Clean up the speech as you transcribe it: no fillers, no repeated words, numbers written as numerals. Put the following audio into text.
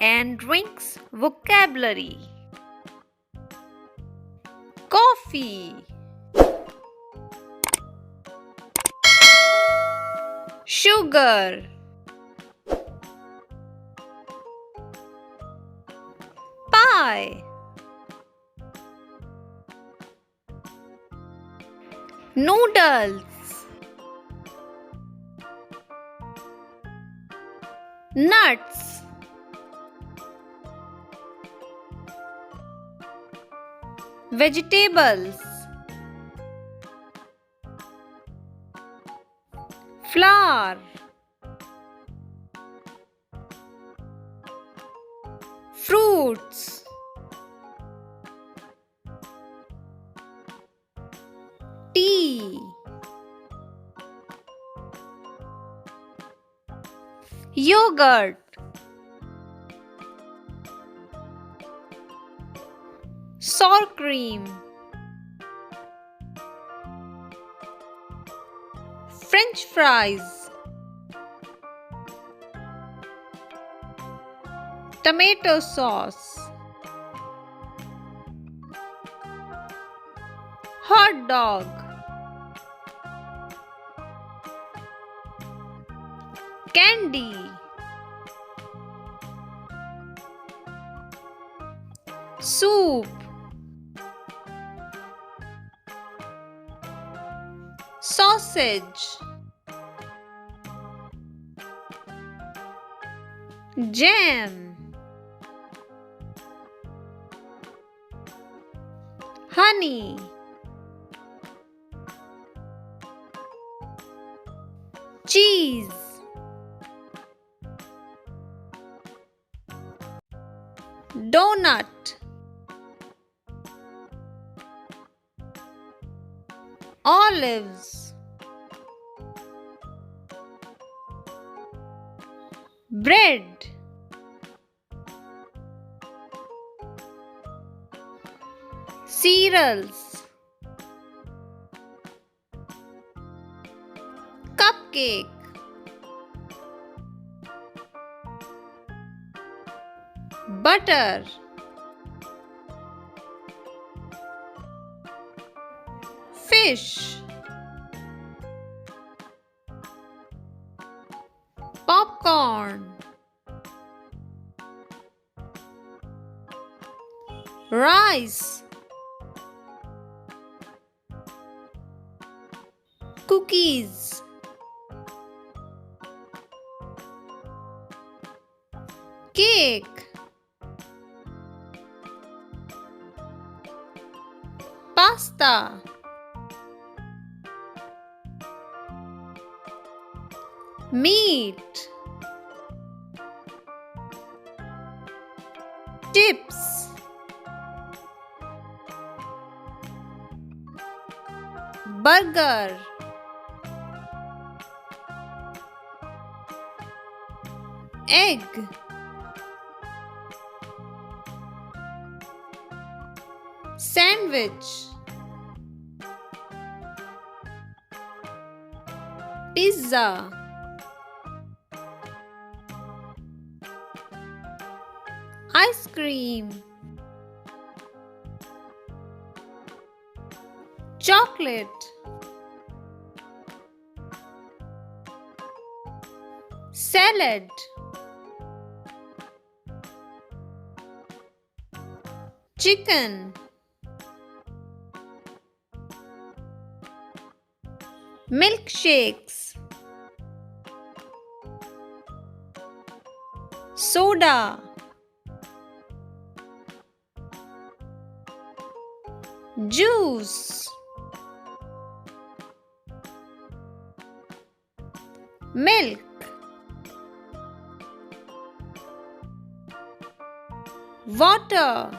and drinks vocabulary. Coffee, sugar, pie, noodles, nuts, vegetables, flour, fruits, tea, yogurt, sour cream, French fries, tomato sauce, hot dog, candy, soup, sausage, jam, honey, cheese, donut, olives, bread, cereals, cupcake, butter, fish, popcorn, rice, cookies, cake, pasta, meat, chips, burger, egg, sandwich, pizza, ice cream, chocolate, salad, chicken, milkshakes, soda, juice, milk, water,